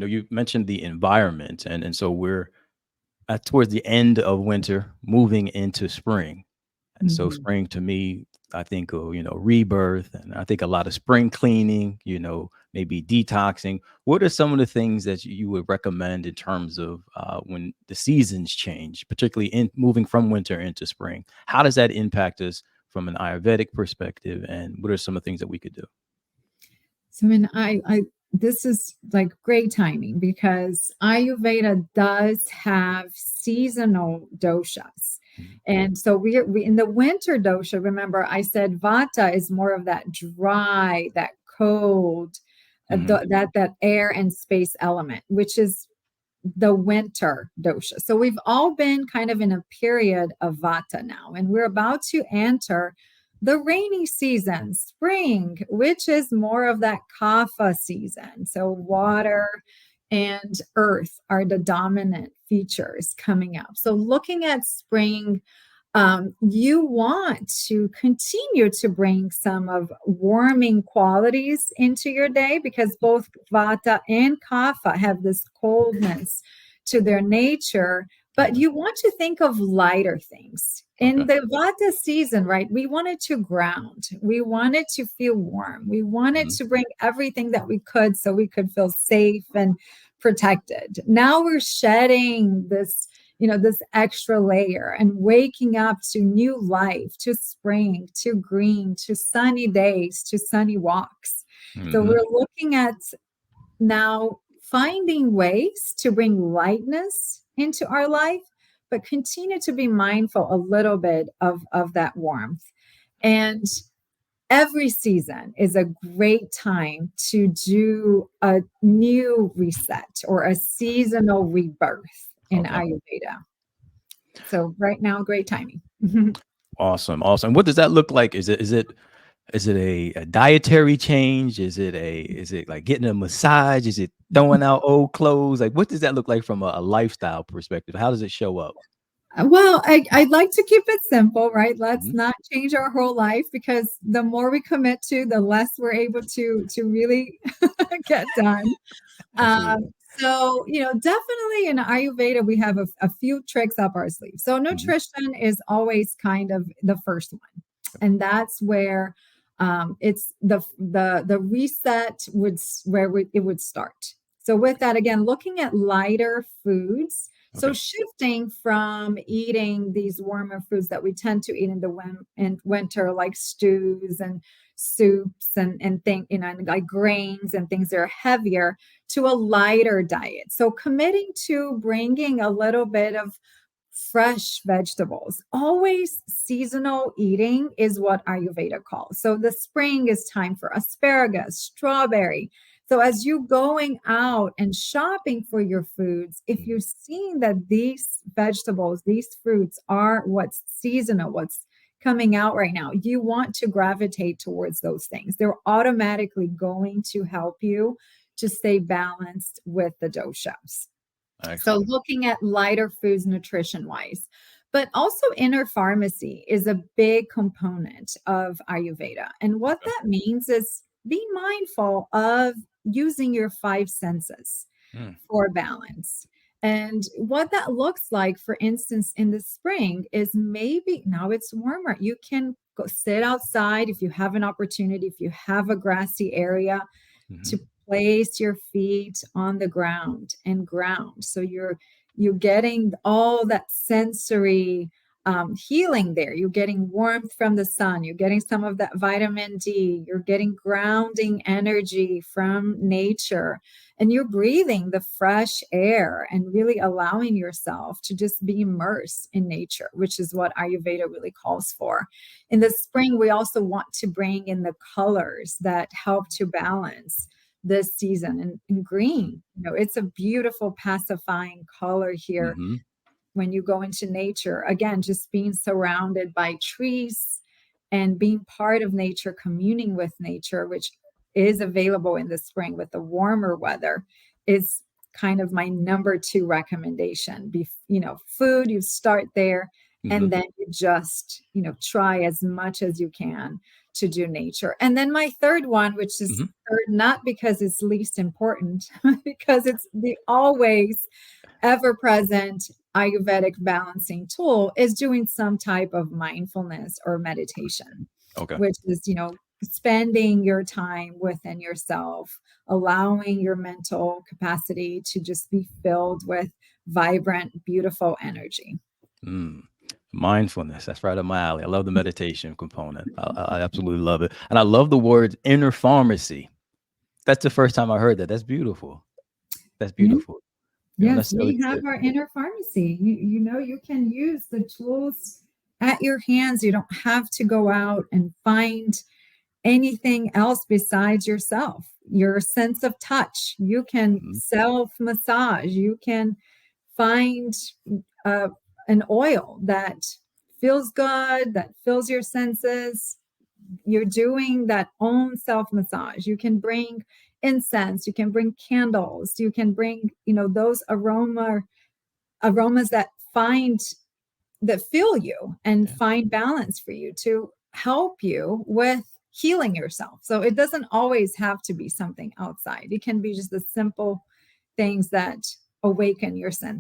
You mentioned the environment, and so we're towards the end of winter, moving into spring. And so Mhm. spring to me, I think of, rebirth, and I think a lot of spring cleaning, maybe detoxing. What are some of the things that you would recommend in terms of when the seasons change, particularly in moving from winter into spring? How does that impact us from an Ayurvedic perspective? And what are some of the things that we could do? So, this is like great timing because Ayurveda does have seasonal doshas. Mhm. And so we in the winter dosha, remember I said Vata is more of that dry, that cold, Mhm. that air and space element, which is the winter dosha. So we've all been kind of in a period of Vata now, and we're about to enter the rainy season, spring, which is more of that Kapha season. So water and earth are the dominant features coming up. So looking at spring, you want to continue to bring some of warming qualities into your day because both Vata and Kapha have this coldness to their nature. But Okay. you want to think of lighter things. In Okay. the Vata season, right, we wanted to ground. We wanted to feel warm. We wanted Mhm. to bring everything that we could so we could feel safe and protected. Now we're shedding this extra layer and waking up to new life, to spring, to green, to sunny days, to sunny walks. So Mhm. we're looking at now finding ways to bring lightness into our life, but continue to be mindful a little bit of that warmth. And every season is a great time to do a new reset or a seasonal rebirth in Okay. Ayurveda. So right now, great timing. Awesome. Awesome. What does that look like? Is it a dietary change? Is it like getting a massage? Is it throwing out old clothes? Like, what does that look like from a lifestyle perspective? How does it show up? Well, I'd like to keep it simple, right? Let's Mhm. not change our whole life because the more we commit to, the less we're able to really get done. Um, Absolutely. definitely in Ayurveda, we have a few tricks up our sleeve. So Mhm. nutrition is always kind of the first one. And that's where it's the reset it would start. So with that, again, looking at lighter foods. So Okay. shifting from eating these warmer foods that we tend to eat in the winter, like stews and soups and like grains and things that are heavier to a lighter diet. So committing to bringing a little bit of fresh vegetables. Always seasonal eating is what Ayurveda calls. So the spring is time for asparagus, strawberry. So as you going out and shopping for your foods, if Mhm. you're seeing that these vegetables, these fruits are what's seasonal, what's coming out right now, you want to gravitate towards those things. They're automatically going to help you to stay balanced with the doshas. So Excellent. looking at lighter foods nutrition wise, but also inner pharmacy is a big component of Ayurveda. And what Okay. that means is be mindful of using your five senses Mm. for balance. And what that looks like, for instance, in the spring is maybe now it's warmer. You can go sit outside if you have an opportunity, if you have a grassy area to Mhm. place your feet on the ground and ground. So you're getting all that sensory healing there. You're getting warmth from the sun. You're getting some of that vitamin D. You're getting grounding energy from nature. And you're breathing the fresh air and really allowing yourself to just be immersed in nature, which is what Ayurveda really calls for. In the spring, we also want to bring in the colors that help to balance this season. And green, it's a beautiful pacifying color here Mhm. when you go into nature. Again, just being surrounded by trees and being part of nature, communing with nature, which is available in the spring with the warmer weather, is kind of my number two recommendation. Food, you start there. Mhm. And then you just, try as much as you can to do nature. And then my third one, which is Mhm. third, not because it's least important, because it's the always ever present Ayurvedic balancing tool, is doing some type of mindfulness or meditation, Okay. which is, spending your time within yourself, allowing your mental capacity to just be filled with vibrant, beautiful energy. Mm. Mindfulness. That's right up my alley. I love the meditation component. I absolutely love it. And I love the word inner pharmacy. That's the first time I heard that. That's beautiful. That's Yeah. beautiful. You don't Yes, necessarily we have sit. our inner pharmacy. You can use the tools at your hands. You don't have to go out and find anything else besides yourself. Your sense of touch. You can Mhm. self massage. You can find uh, an oil that feels good, that fills your senses. You're doing that own self massage. You can bring incense, you can bring candles, you can bring, those aromas that fill you and Yeah. find balance for you to help you with healing yourself. So it doesn't always have to be something outside. It can be just the simple things that awaken your sense